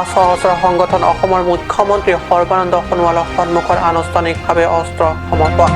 5 সহস্ৰ সংগঠন অসমৰ মুখ্যমন্ত্ৰী সৰ্বানন্দ সোণোৱালৰ সন্মুখত আনুষ্ঠানিকভাৱে অস্ত্ৰ সমৰ্পণ।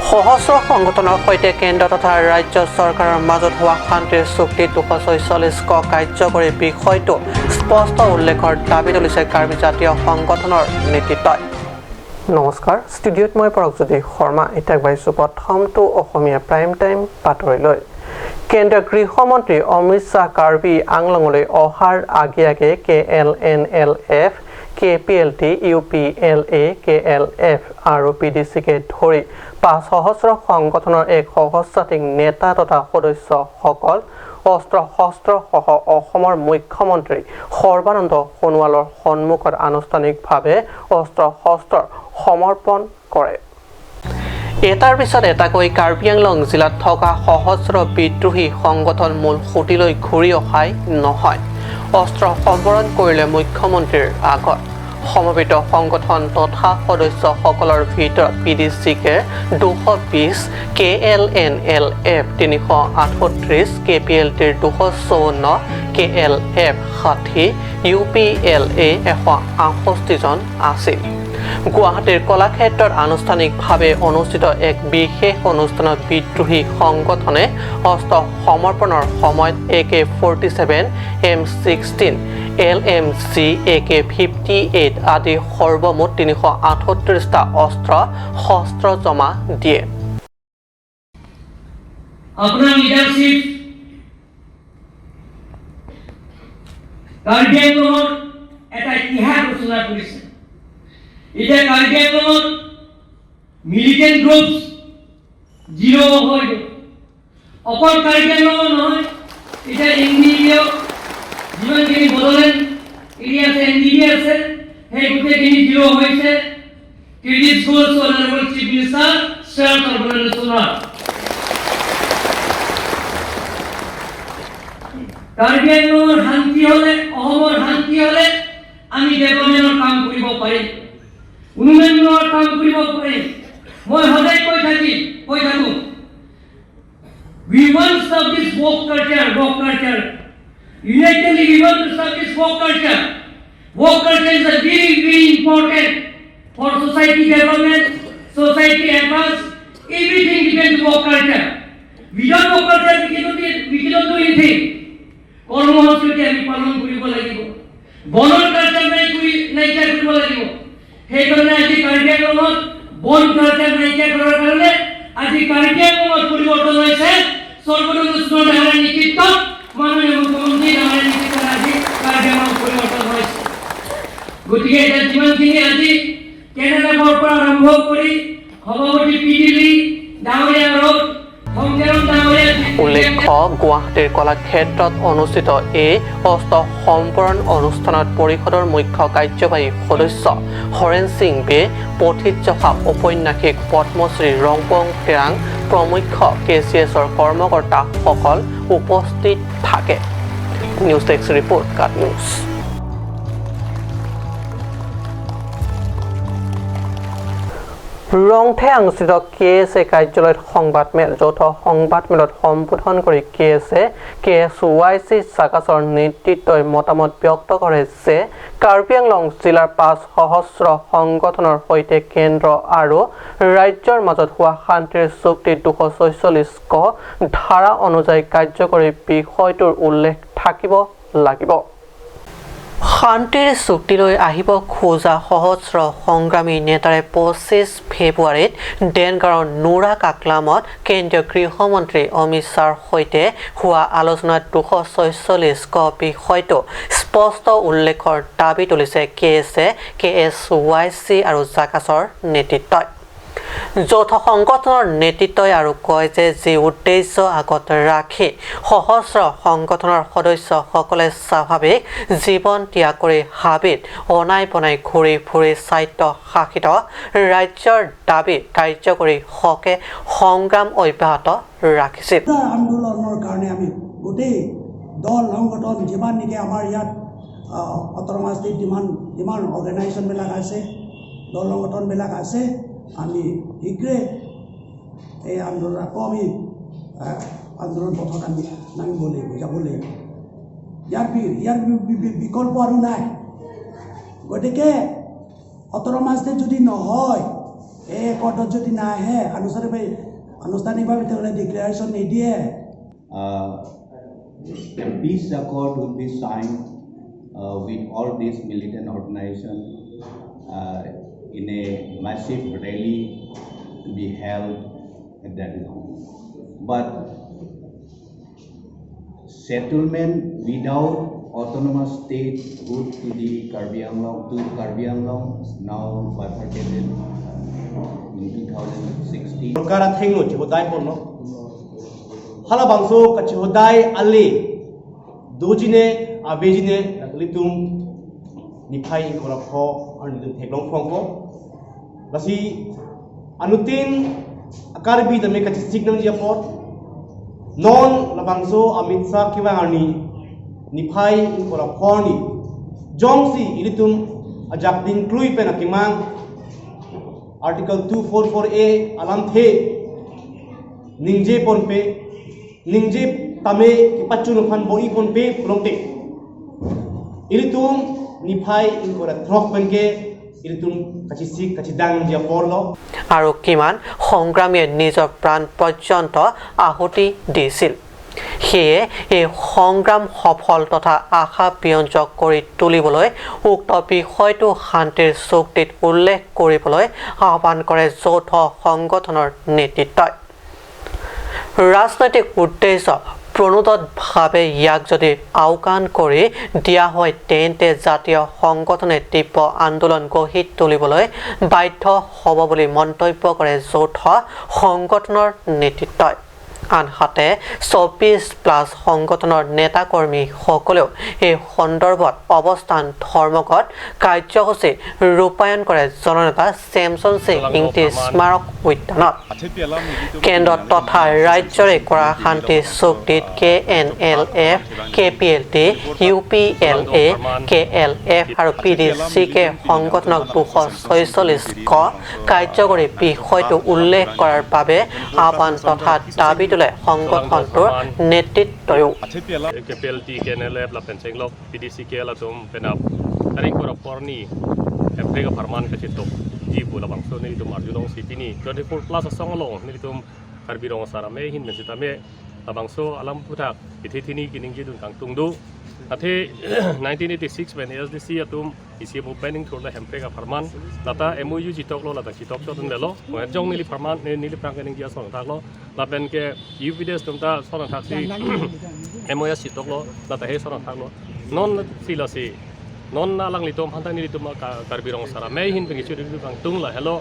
সহস্ৰ সংগঠনৰ সৈতে কেন্দ্ৰ তথা ৰাজ্য চৰকাৰৰ মাজত হোৱা শান্তিৰ চুক্তি 246 কাৰ্যকৰী বিষয়টো স্পষ্ট উল্লেখৰ দাবী তুলিছে কাৰ্বি জাতীয় সংগঠনৰ নেতৃত্বই। নমস্কাৰ, ষ্টুডিঅ'ত মই পৰকজ্যোতি শৰ্মা। এতিয়া বাইছো প্ৰথমটো অসমীয়া প্ৰাইম টাইম বাতৰিলৈ। কেন্দ্ৰীয় গৃহমন্ত্ৰী অমিত শ্বাহ কাৰ্বি আংলঙলৈ অহাৰ আগে আগে KLNLF, KPLT, UPLA, KLF আৰু PDCকে ধৰি 5 সহস্ৰ সংগঠনৰ এক সহস্ৰাধিক নেতা তথা সদস্যসকল অস্ত্ৰ শস্ত্ৰ সহ অসমৰ মুখ্যমন্ত্ৰী সৰ্বানন্দ সোণোৱালৰ সন্মুখত আনুষ্ঠানিকভাৱে অস্ত্ৰ শস্ত্ৰ সমৰ্পণ কৰে। এটাৰ পিছত এটাকৈ কাৰ্বি আংলং জিলাত থকা সহস্ৰ বিদ্ৰোহী সংগঠন মূল সুঁতিলৈ ঘূৰি অহাই নহয়। অস্ত্ৰ সম্বৰণ কৰিলে মুখ্যমন্ত্ৰীৰ আগত। সমবেত সংগঠন তথা সদস্যসকলৰ ভিতৰত PDCকে 220, KLNLF 338, KPLTৰ 254, KLF 60, UPLA 168 জন আছিল। গুৱাহাটীৰ কলাক্ষেত্ৰত আনুষ্ঠানিকভাৱে অনুষ্ঠিত এক বিশেষ অনুষ্ঠানত বিদ্ৰোহী সংগঠনে অস্ত্ৰ সমৰ্পণৰ সময়ত AK-47, M16, LMG, AK-58 আদি সৰ্বমুঠ 338টা অস্ত্ৰ শস্ত্ৰ জমা দিয়ে। আপোনাৰ লিডাৰশ্বিপ কাৰ্বি আংলঙৰ এটা ইতিহাস ৰচনা কৰিছে। এতিয়া কাৰ্বি আংলঙত মিলিটেণ্ট গ্ৰুপছ জিৰ' হৈ গ'ল। অকল কাৰ্বি আংলঙৰ নহয়, এতিয়া NDA যিমানখিনি বড়োলেণ্ড এৰিয়া আছে, NDA আছে, সেই গোটেইখিনি জিৰ' হৈছে। Credit goes to honourable chief minister Shri Sarbananda Sonowal. Karbi আংলঙৰ শান্তি হ'লে, অসমৰ শান্তি হ'লে আমি ডেভেলপমেণ্টৰ কাম কৰিব পাৰিম, উন্নয়নৰ কাম কৰিব পাৰিম। মই সদায় কৈ থাকো we want to stop this woke culture. Unitedly we want to stop this woke culture. Woke culture is very, very important for society development, society advance. Everything depends on woke culture. Without woke culture we cannot do anything. কৰ্মসূচী আমি পালন কৰিব লাগিব। বনৰ culture নাইকিয়া কৰিব লাগিব। সেইকাৰণে আজি কাৰ্বি আংলঙত বন কালচাৰ নাইকিয়া কৰাৰ কাৰণে আজি কাৰ্বি আংলঙত পৰিৱৰ্তন হৈছে। সৰ্বানন্দ সোণোৱালৰ নেতৃত্বত মাননীয় মুখ্যমন্ত্ৰী ডাঙৰীয়াৰ নেতৃত্বত আজি কাৰ্বি আংলং পৰিৱৰ্তন হৈছে। গতিকে এতিয়া যিমানখিনি আজি কেনেডাৰ পৰা আৰম্ভ কৰি সভাপতি পিডিলি ডাঙৰীয়া ৰোড উল্লেখ্য, গুৱাহাটীৰ কলাক্ষেত্ৰত অনুষ্ঠিত এই অস্ত্ৰ সম্বৰণ অনুষ্ঠানত পৰিষদৰ মুখ্য কাৰ্যবাহী সদস্য হৰেণ সিং বে, পথিতযশা ঔপন্যাসিক পদ্মশ্ৰী ৰংপং তেৰাং প্ৰমুখ KCSৰ কৰ্মকৰ্তাসকল উপস্থিত থাকে। নিউজ ডেস্ক ৰিপৰ্ট, কাট নিউজ। ৰংথে অনুষ্ঠিত KSA কাৰ্যালয়ত সংবাদমেল। যৌথ সংবাদমেলত সম্বোধন কৰি KSYC চাকাছৰ নেতৃত্বই মতামত ব্যক্ত কৰে যে কাৰ্বি আংলং জিলাৰ 5 সহস্ৰ সংগঠনৰ সৈতে কেন্দ্ৰ আৰু ৰাজ্যৰ মাজত হোৱা শান্তিৰ চুক্তি 246 ধাৰা অনুযায়ী কাৰ্যকৰী বিষয়টোৰ উল্লেখ থাকিব লাগিব। শান্তিৰ চুক্তিলৈ আহিব খোজা সহস্ৰ সংগ্ৰামী নেতাৰে 25 ফেব্ৰুৱাৰীত দেনগাঁৱৰ নুৰা কাকলামত কেন্দ্ৰীয় গৃহমন্ত্ৰী অমিত শ্বাহৰ সৈতে হোৱা আলোচনাত 246 বিষয়টো স্পষ্ট উল্লেখৰ দাবী তুলিছে KSA, KSYC আৰু জাকাছৰ নেতৃত্বই। যৌথ সংগঠনৰ নেতৃত্বই আৰু কয় যে যি উদ্দেশ্য আগত ৰাখি সহস্ৰ সংগঠনৰ সদস্যসকলে স্বাভাৱিক জীৱন ত্যাগ কৰি হাবিত অনাই বনাই ঘূৰি ফুৰি স্বায়ত্ত শাসিত ৰাজ্যৰ দাবী কাৰ্যকৰী হকে সংগ্ৰাম অব্যাহত ৰাখিছিল। আন্দোলনৰ কাৰণে আমি গোটেই দল সংগঠন যিমান নেকি আমাৰ ইয়াত অট'নমাছলি যিমান অৰ্গেনাইজেশ্যনবিলাক আছে, দল সংগঠনবিলাক আছে, আমি শীঘ্ৰে এই আন্দোলন আকৌ আমি আন্দোলন পথত আমি নামিব লাগিব যাব লাগিব ইয়াৰ বিকল্প আৰু নাই গতিকে 17 মাৰ্চতে যদি নহয় এই একৰ্ডত যদি নাহে আনুষ্ঠানিকভাৱে তেওঁলোকে ডিক্লেৰেশ্যন নিদিয়ে a peace accord will be signed with all these militant organizations in a massive rally to be held at that time. But settlement without autonomous state route to the Karbi Anglong is now bifurcated in 2016. Kara thingu chihodai ponno hala bangso kachihodai ali dojine abejine litum niphai korapho anlitum theklong phongko lasi anutin akarbi dame kachi signal japot non labangso amitsa kiwangani niphai korapho ni jongsi ilitum ajak din klui penakimang Article 244A alam the ningje ponpe ningje tame kipachun phan boi ponpe promte ilitum niphai inkora throk penke ilitum kachisik kachidang dia porlo আৰু কিমান সংগ্ৰামীয়ে নিজৰ প্ৰাণ পৰ্যন্ত আহুতি দিছিল সেয়ে এই সংগ্ৰাম সফল তথা আশা ব্যঞ্জক কৰি তুলিবলৈ উক্ত বিষয়টো শান্তিৰ চুক্তিত উল্লেখ কৰিবলৈ আহ্বান কৰে যৌথ সংগঠনৰ নেতৃত্বই ৰাজনৈতিক উদ্দেশ্য প্ৰণোদিতভাৱে ইয়াক যদি আওকাণ কৰি দিয়া হয় তেন্তে জাতীয় সংগঠনে তীব্ৰ আন্দোলন গঢ়ি তুলিবলৈ বাধ্য হ'ব বুলি মন্তব্য কৰে যৌথ সংগঠনৰ নেতৃত্বই আনহাতে 24+ সংগঠনৰ নেতাকৰ্মীসকলেও এই সন্দৰ্ভত অৱস্থান ধৰ্মঘট কাৰ্যসূচী ৰূপায়ণ কৰে জননেতা চেমছন সিং ইংতি স্মাৰক উদ্যানত কেন্দ্ৰ তথা ৰাজ্যৰে কৰা শান্তি চুক্তিত KNLF, KPLT, UPLA, KLF আৰু PDCK সংগঠনক 246 কাৰ্যকৰী বিষয়টো উল্লেখ কৰাৰ বাবে আহ্বান তথা দাবী সংগঠনটোৰ নেতৃত্বও KPLT, KNLF la pensenglok PDCK la tum penap aring kora porni emprega farman ka chitok jibu la bangso ni tum arjunong sitini 24+ asongolong ni tum karbirong sarame hin mesitame la bangso alam putak ithithini kining jidun kang tungdu ate 1986 when SDC atum isi opening through la emprega farman lata MOU jitok lo lata jitok chotun lelo jong nili farman nili prangkening dia song thak lo la pen ke UPDS tumta song thak si MOS jitok lo lata he song thak lo non silasi non nalang litom hantang nili tum karbirong sara me hin pengi churi bang tung la hello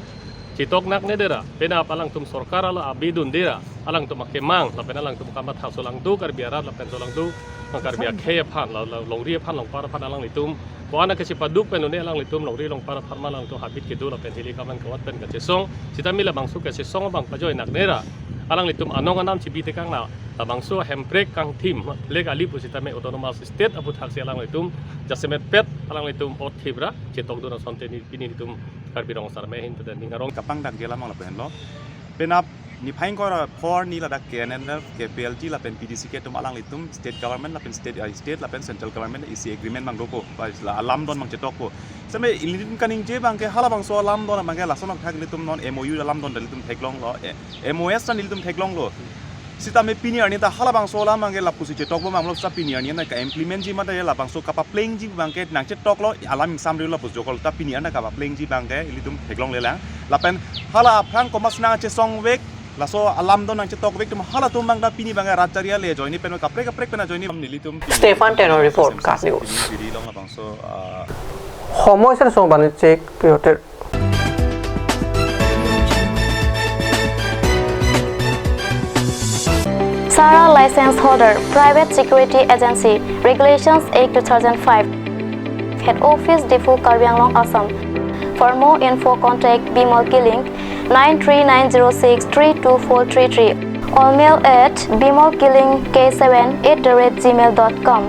jitok nak ne dera pena palang tum sorkar ala abidun dera alang tum kemang la pen alang tum kamat hasulang tu karbiara la pen solang tu karbia khe phan la longri phan long para phan alang litum Kuana kasi paduk penune alang litum longri long para pharma lang tu habit kidu la pen hili kaman kawat pen kasi song sitami la bangsu kasi song bang pajoy nak nera alang litum anong anam cibite kang na bangsu hemprek kang tim leg ali pu sitami autonomous state abu thak alang litum jasemet pet alang litum ot thibra cetok do na sonte ni pini litum karbirong sarme hin te ningarong kapang dak gela mang la pen lo penap ni phaing ko for ni la dak KNLF KPLT la pen PDCK tum alang litum state government la pen state la pen central government isi agreement mang doko la alam don mang cetok ko same ilitin kaning je bang ke hala bang so alam don mang ke la sonok thak litum non MOU alam don litum theklong lo MOS tan litum theklong lo sita me pinier ni ta hala bang so la mang ke la pusi cetok bo mang lo sa pinier ni na ka implement ji ma ta la bang so kapa playing ji bang ke nang cetok lo alam sam ri lo pus jokol ta pinier na kapa playing ji bang ke litum theklong le lang la pen hala phang ko mas na che song wek laso alam don nang cetok wek tum hala tum bang da pini bang rajaria le joini pen kaprek pena joini nilitum Stefan Tenor report ka news long la bang so সমস্যাৰ সং বাণিজ্যিক বিৰতিৰ Sara license holder, Private Security Agency, Regulations Act 2005, Head Office Depot Karbi Anglong, Assam. For more info, contact Bimal Killing 93906-32433 or mail at bimalkillingk7@gmail.com.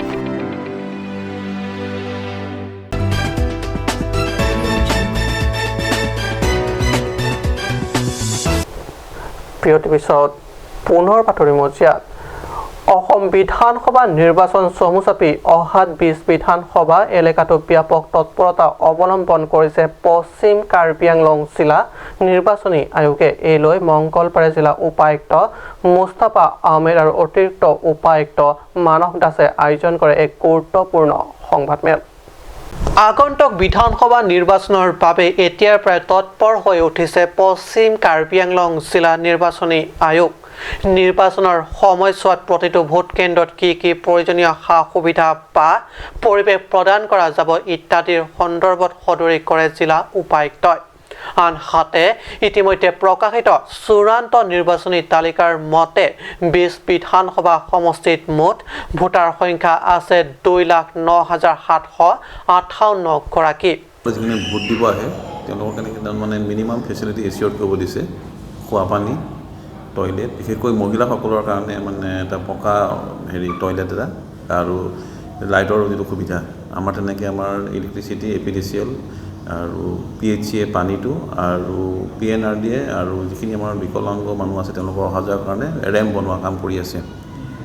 প্ৰিয় TV পুনৰ বাতৰি মজিয়াত অসম বিধানসভা নিৰ্বাচন চমু চাপি অহাত 20 বিধানসভা এলেকাটো ব্যাপক তৎপৰতা অৱলম্বন কৰিছে পশ্চিম কাৰ্বি আংলং জিলা নিৰ্বাচনী আয়োগে এই লৈ মংগলবাৰে জিলা উপায়ুক্ত মুস্তাফা আহমেদ আৰু অতিৰিক্ত উপায়ুক্ত মানস দাসে আয়োজন কৰে এক গুৰুত্বপূৰ্ণ সংবাদমেল আগন্তুক বিধানসভা নিৰ্বাচনৰ বাবে এতিয়াৰ প্ৰায় তৎপৰ হৈ উঠিছে পশ্চিম কাৰ্বি আংলং জিলা নিৰ্বাচনী আয়োগ নিৰ্বাচনৰ সময়ছোৱাত প্ৰতিটো ভোট কেন্দ্ৰত কি প্ৰয়োজনীয় সা সুবিধা বা পৰিৱেশ প্ৰদান কৰা যাব ইত্যাদিৰ সন্দৰ্ভত সদৰি কৰে জিলা উপায়ুক্তই আনহাতে ইতিমধ্যে প্ৰকাশিত চূড়ান্ত নিৰ্বাচনী তালিকাৰ মতে 20 বিধানসভা সমষ্টিত মুঠ ভোটাৰ সংখ্যা আছে 2,09,758 গৰাকী যিখিনি ভোট দিব আহে তেওঁলোকক মানে মিনিমাম ফেচিলিটি এচিয়ৰ কৰিব দিছে খোৱা পানী টয়লেট বিশেষকৈ মহিলাসকলৰ কাৰণে মানে এটা পকা টয়লেট এটা আৰু লাইটৰ যিটো সুবিধা আমাৰ তেনেকৈ আমাৰ ইলেক্ট্ৰিচিটি এপিডিচিএল আৰু PHCA পানীটো আৰু PNRDA আৰু যিখিনি আমাৰ বিকলাংগ মানুহ আছে তেওঁলোকৰ অহা যোৱাৰ কাৰণে ৰেম্প বনোৱা কাম কৰি আছে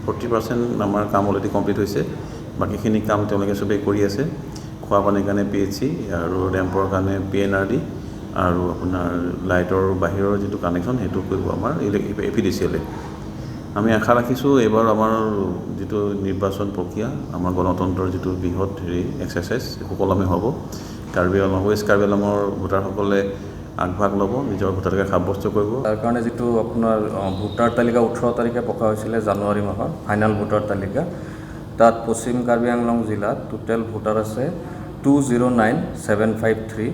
40% আমাৰ কাম অলৰেডি কমপ্লিট হৈছে বাকীখিনি কাম তেওঁলোকে চবেই কৰি আছে খোৱা পানীৰ কাৰণে PHC আৰু ৰেম্পৰ কাৰণে PNRD আৰু আপোনাৰ লাইটৰ বাহিৰৰ যিটো কানেকশ্যন সেইটো কৰিব আমাৰ এপিডিচিএলে আমি আশা ৰাখিছোঁ এইবাৰ আমাৰ যিটো নিৰ্বাচন প্ৰক্ৰিয়া আমাৰ গণতন্ত্ৰৰ যিটো বৃহৎ এক্সাৰচাইজ সুকলমে হ'ব কাৰ্বি আংলং ৱেষ্ট কাৰ্বি আংলঙৰ ভোটাৰসকলে আগভাগ ল'ব নিজৰ ভোটাধিকাৰ সাব্যস্ত কৰিব তাৰ কাৰণে যিটো আপোনাৰ ভোটাৰ তালিকা 18 তাৰিখে প্ৰকাশ হৈছিলে জানুৱাৰী মাহৰ ফাইনেল ভোটাৰ তালিকা তাত পশ্চিম কাৰ্বি আংলং জিলাত টোটেল ভোটাৰ আছে 209,753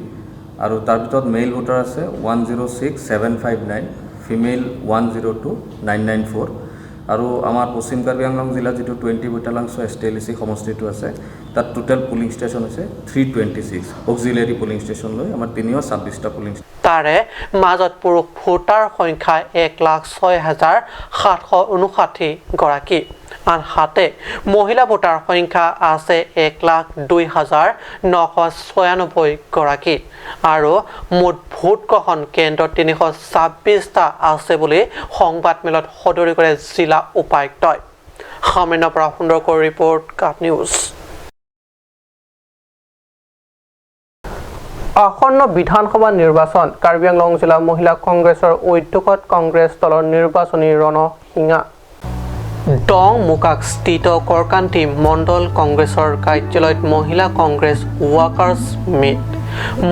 আৰু তাৰ ভিতৰত মেইল ভোটাৰ আছে 106,759 ফিমেল 102,994 আৰু আমাৰ পশ্চিম কাৰ্বি আংলং জিলাত যিটো 20 শতাংশ STLC সমষ্টিটো আছে তাত টোটেল পুলিং ষ্টেচন আছে 326 অক্সিলিয়াৰী পুলিং ষ্টেচন লৈ আমাৰ 326টা পুলিং তাৰে মাজত পুৰুষ ভোটাৰ সংখ্যা 1,06,759 গৰাকী আনহাতে মহিলা ভোটাৰ সংখ্যা আছে 1,02,996 গৰাকী আৰু মুঠ ভোট গ্ৰহণ কেন্দ্ৰ 326টা আছে বুলি সংবাদমেলত সদৰি কৰে জিলা উপায়ুক্তই সামান্য পৰা সুন্দৰকৈ ৰিপৰ্ট কাপ নিউজ আসন্ন বিধানসভা নিৰ্বাচন কাৰ্বি আংলং জিলা মহিলা কংগ্ৰেছৰ উদ্যোগত কংগ্ৰেছ দলৰ নিৰ্বাচনী ৰণসিঙা ডং মুকাক স্থিত কৰকান্তি মণ্ডল কংগ্ৰেছৰ কাৰ্যালয়ত মহিলা কংগ্ৰেছ ৱাৰ্কাৰ্ছ মিট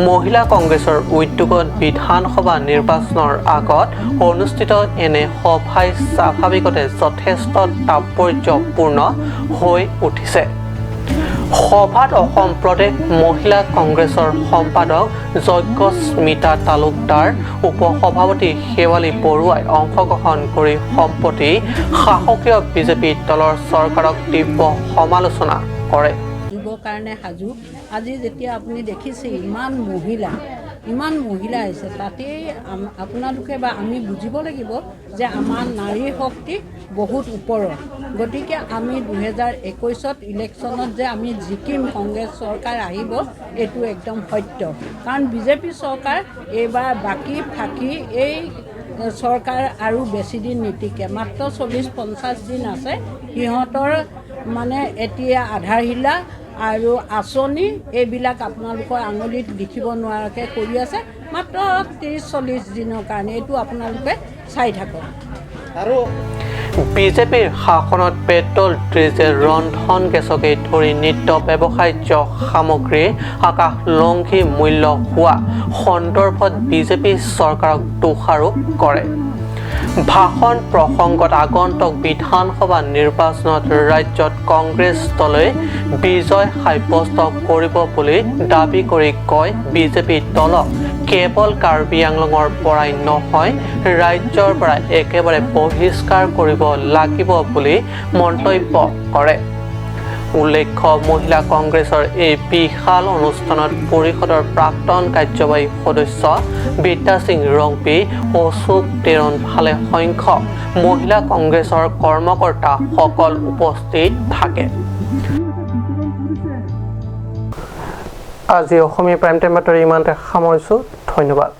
মহিলা কংগ্ৰেছৰ উদ্যোগত বিধানসভা নিৰ্বাচনৰ আগত অনুষ্ঠিত এনে সভাই স্বাভাৱিকতে যথেষ্ট তাৎপৰ্যপূৰ্ণ হৈ উঠিছে সভাত অসম প্ৰদেশ মহিলা কংগ্ৰেছৰ সম্পাদক যজ্ঞস্মিতা তালুকদাৰ উপসভাপতি শেৱালী বৰুৱাই অংশগ্ৰহণ কৰি সম্প্ৰতি শাসকীয় বিজেপি দলৰ চৰকাৰক তীব্ৰ সমালোচনা কৰে কাৰণে সাজু আজি যেতিয়া আপুনি দেখিছে ইমান মহিলা আছে তাতে আপোনালোকে বা আমি বুজিব লাগিব যে আমাৰ নাৰী শক্তি বহুত ওপৰত গতিকে আমি 2021ত ইলেকশ্যনত যে আমি জিকিম কংগ্ৰেছ চৰকাৰ আহিব এইটো একদম সত্য কাৰণ বিজেপি চৰকাৰ এইবাৰ বাকী ফাঁকি এই চৰকাৰ আৰু বেছি দিন নীতিকে মাত্ৰ 40-50 দিন আছে সিহঁতৰ মানে এতিয়া আধাৰশিলা আৰু আঁচনি এইবিলাক আপোনালোকৰ আঙুলিত লিখিব নোৱাৰাকৈ কৰি আছে মাত্ৰ 30-40 দিনৰ কাৰণে এইটো আপোনালোকে চাই থাকক আৰু বিজেপিৰ শাসনত পেট্ৰল ডিজেল ৰন্ধন গেছকে ধৰি নিত্য ব্যৱহাৰ্য সামগ্ৰীৰ আকাশ লংঘী মূল্য হোৱা সন্দৰ্ভত বিজেপি চৰকাৰক দোষাৰোপ কৰে ভাষণ প্ৰসংগত আগন্তুক বিধানসভা নিৰ্বাচনত ৰাজ্যত কংগ্ৰেছ দলে বিজয় সাব্যস্ত কৰিব বুলি দাবী কৰি কয় বিজেপি দলক কেৱল কাৰ্বি আংলঙৰ পৰাই নহয় ৰাজ্যৰ পৰা একেবাৰে বহিষ্কাৰ কৰিব লাগিব বুলি মন্তব্য কৰে উল্লেখ্য মহিলা কংগ্ৰেছৰ এই বিশাল অনুষ্ঠানত পৰিষদৰ প্ৰাক্তন কাৰ্যবাহী সদস্য বিদ্যা সিং ৰংপি অশোক তেৰণ ভালে সংখ্যক মহিলা কংগ্ৰেছৰ কৰ্মকৰ্তাসকল উপস্থিত থাকে আজি অসমীয়া প্ৰাইম টাইম বাতৰি ইমানতে সামৰিছোঁ ধন্যবাদ